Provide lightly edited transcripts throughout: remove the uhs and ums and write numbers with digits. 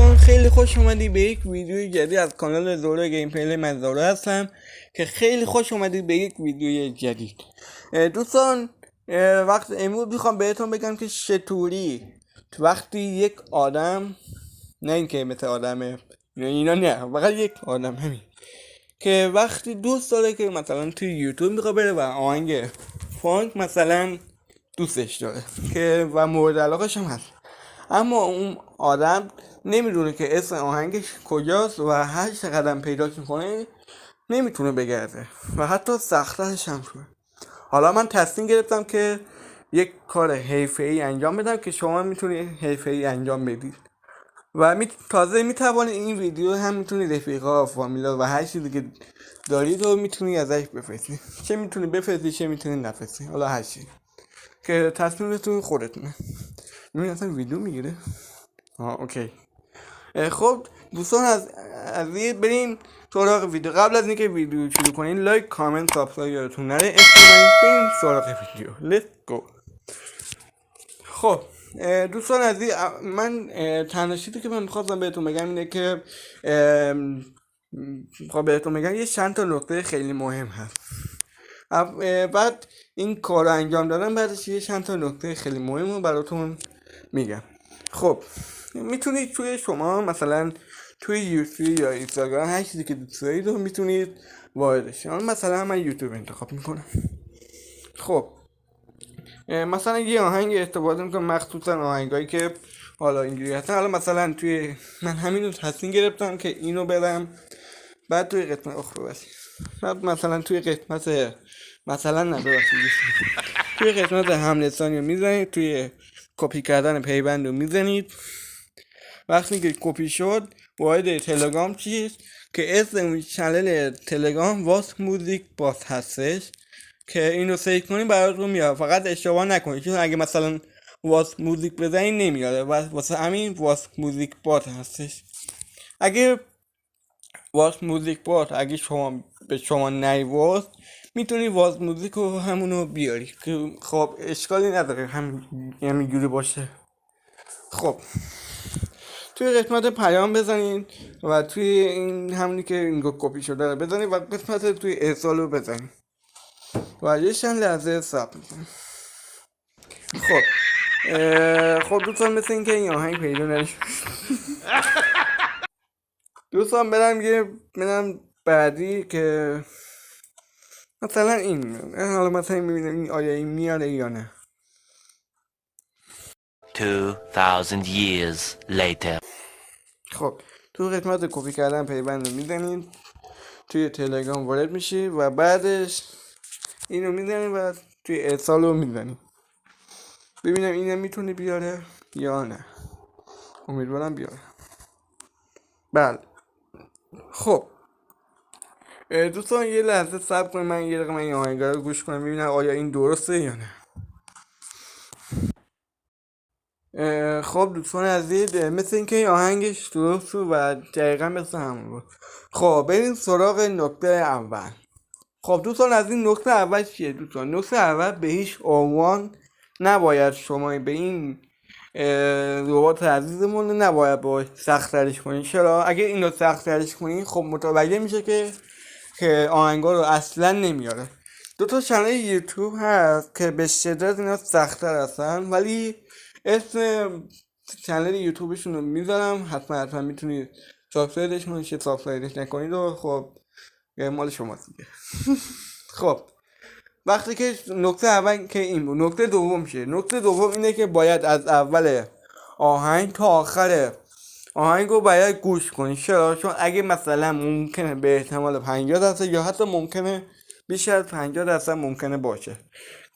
دوستان خیلی خوش اومدی به یک ویدیوی جدید از کانال زورا گیم پلی. من زورا هستم که خیلی خوش اومدی به یک ویدیوی جدید. دوستان وقت امروز میخوام بهتون بگم که چطوری وقتی یک آدم، نه اینکه مثل آدم اینا نه، فقط یک آدم همین که وقتی دوست داره که مثلا توی یوتیوب میخواد بره و آهنگ فانک مثلا دوستش داره که و مورد علاقش هم هست، اما اون آدم نمیدونه که اسم آهنگش کجاست و هر چقدر پیداش میکنه نمیتونه بگرده و حتی سختش هم شده. حالا من تصمیم گرفتم که یک کار حرفه‌ای انجام بدم که شما میتونید حرفه‌ای انجام بدید و تازه میتوانید این ویدیو هم میتونید رفیقا، فامیلا و هر چیزی که دارید رو میتونید ازش بفرستید. چه میتونید بفرستید چه میتونید نفرستید، حالا هر چی که تصمیمتون خودتونه. ببین اصلا ویدیو میگیره. اوکی. خب دوستان از بریم سراغ ویدیو. قبل از اینکه ویدیو شروع کنین لایک، کامنت، سابسکرایب یادتون نره. بریم سراغ ویدیو. Let's go. خب دوستان عزیز، من تنها چیزی که من میخواستم بهتون بگم اینه که بهتون بگم یه چند تا نکته خیلی مهم هست. بعد این کار رو انجام دادم، بعدش یه چند تا نکته خیلی مهم رو براتون میگم. خب میتونید توی شما مثلا توی یوتیوب یا اینستاگرام هر چیزی که دوست دارید رو میتونید واردش. مثلا من یوتیوب انتخاب میکنم. خب مثلا یه آهنگ استفاده میکنم، مخصوصا آهنگایی که حالا اینجوری هستن. حالا مثلا توی من همین رو تصمیم گرفتم که اینو برم، بعد توی قسمت بعد مثلا توی قسمت مثلا توی قسمت حمله ثانی رو میزنید، توی کپی کردن پیوند رو میزنید. وقتی که کپی شد وارد تلگرام چیست که اسم چنل تلگرام واس موزیک باس هستش که اینو سیو کنید براتون میاد. فقط اشتباه نکنید چون اگه مثلا واس موزیک بزنید نمیاد، واسه همین واس موزیک بات هستش. اگه واس موزیک بات اگه به شما نیواد میتونی واس موزیک رو همونو بیاری که خب اشکالی نداره، همینجوری باشه. خب توی قسمت پیام بزنید و توی این همونی که اینجا کپی شده رو بزنید و قسمت توی ارسال رو بزنید و یه چند لحظه صبر کنید. خب دوستان مثل این که این آهنگ پیدا نشد. دوستان برم بعدی که مثلا این حالا مثلا میبینم این آیا این میاره یا نه. 2000 years later. خب تو قسمت کپی کردن پیوند رو میزنید، توی تلگرام وارد میشی و بعدش اینو میزنید و توی ارسال رو میزنید. ببینم اینو میتونه بیاره یا نه. امیدوارم بیاره. بله. خب دوستان یه لحظه صبر کنید، من یه دقیقه این آهنگ رو گوش کنم ببینم آیا این درسته یا نه. خب دوستان عزیز، مثل اینکه این آهنگش درست بود و دقیقا مثل همون بود. خب بریم سراغ نکته اول. خب دوستان از این نکته اول چیه دوستان؟ نکته اول به هیچ عنوان نباید شما به این ربات عزیزمون نباید با سخت‌ترش کنین. چرا؟ اگه اینو سخت‌ترش کنین خب متوجه میشه که آهنگا رو اصلا نمیاره. دو تا کانال یوتیوب هست که به شدت اینا سخت‌تر هستن، ولی اسم کانال یوتیوبشون رو میذارم، حتما میتونید سابسکرایبش کنید. چه سابسکرایبش نکنید و خب مال شماست دیگه. خب وقتی که نکته اول که این بود، نکته دوم شه. نکته دوم اینه که باید از اول آهنگ تا آخر آهنگ رو باید گوش کنید. چرا؟ چون اگه مثلا ممکنه به احتمال 50% یا حتی ممکنه بیشتر از 50% ممکنه باشه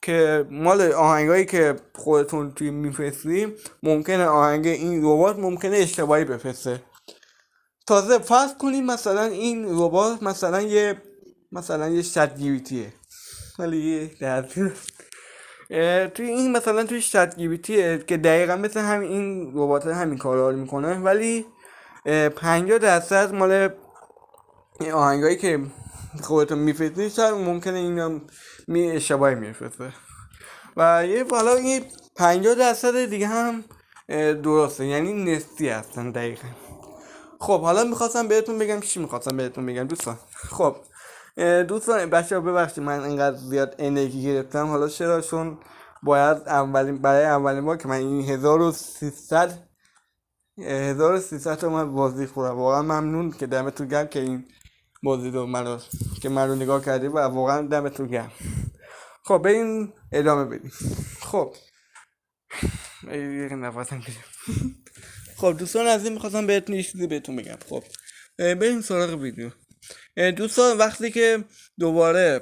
که مال آهنگایی که خودتون توی میفرستید ممکنه آهنگ این ربات ممکنه اشتباهی بفرسته. تازه فرض کنید مثلا این ربات مثلا یه چت جی پی تیه، ولی توی این مثلا توی چت جی پی تیه که دقیقا مثل همین این ربات همین کارا رو میکنه، ولی 50% مال آهنگایی که خودتون میفرستید شاید ممکنه اینا اشتباهی میفرسته و حالا این 50% دیگه هم درسته، یعنی نسبی هستن دقیقا. خب حالا میخواستم بهتون بگم چی میخواستم بهتون بگم دوستان. خب دوستان بچه ها ببخشید من اینقدر زیاد انرژی گرفتم. حالا چرا؟ چون باید برای اولین بار که من این 1300 تومن بازی خورم. واقعا ممنون که دمتون گرم که این بازی رو منو نگاه کردی و واقعا دمتون گرم. خب بریم ادامه بدیم. خب یک نفسم کشم. خب دوستان عزیز میخواستم بهتون یه چیزی بهتون بگم. خب بریم سراغ ویدیو. دوستان وقتی که دوباره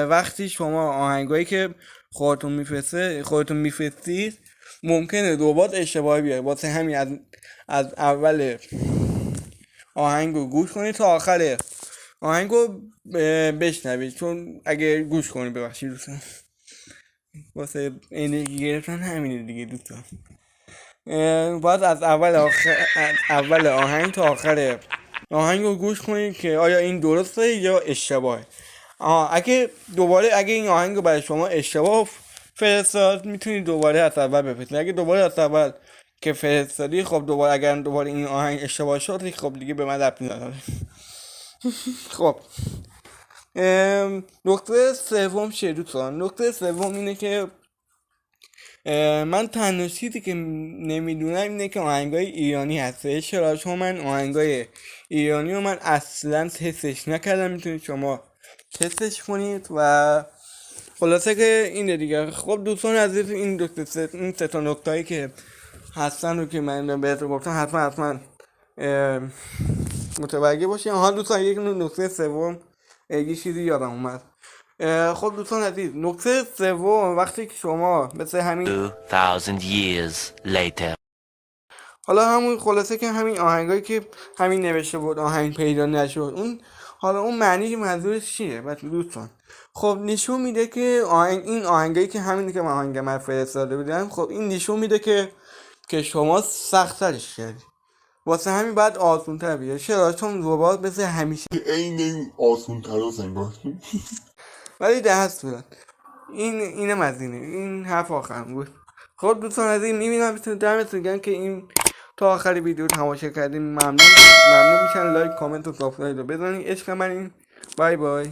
وقتی شما آهنگایی که خودتون میفرستید ممکنه دوباره اشتباهی بیاره. واسه همین از اول آهنگو گوش کنید تا آخر آهنگو بشنوید. چون اگه گوش کنید ببخشید دوستان، واسه انرژی گرفتن همینه دیگه دوستان. باید از اول آهنگ تا آخر آهنگ رو گوش کنید که آیا این درسته یا اشتباهه. اگه این آهنگ رو برای شما اشتباه فرستاد میتونید دوباره از اول بفرستید. اگه دوباره از اول که فرستادی خب اگر دوباره این آهنگ اشتباه شد خب دیگه به من ربطی نداره. خب نکته سوم چیه دوستان؟ نکته سوم اینه که من تنها چیزی که نمیدونم اینه که آهنگای ایرانی هستش. چرا؟ چون من آهنگای ایرانی رو من اصلا تستش نکردم. میتونید شما تستش کنید و خلاصه که اینه دیگه. خب دوستان عزیز این سه تا نکته‌ای که هستن رو که من بهتون گفتم حتما متوجه باشین. دوستان یک نکته سوم یه چیزی یادم اومد. خب دوستان عزیز نکته سوم وقتی که شما مثل همین 2000 years later. حالا همون خلاصه که همین آهنگایی که همین نوشته بود آهنگ پیدا نشد، اون معنی منظورش چیه دوستان؟ خب نشون میده که این آهنگایی که همین که من فرستاده بودم خب این نشون میده که شما سخت‌ترش کردی. واسه همین بعد آسان‌تر بیاد. چرا؟ چون ربات مثل همیشه این آسان‌تر هست انگار. ولی دست بدن. اینم از اینه. این حرف آخرم بود. خب دوستان عزیز میبینم دمتون گرم که این تا آخر ویدیو تماشا کردیم. ممنون میشن. لایک کامنت و سابسکرایب رو بزنید. عشق من این. بای بای.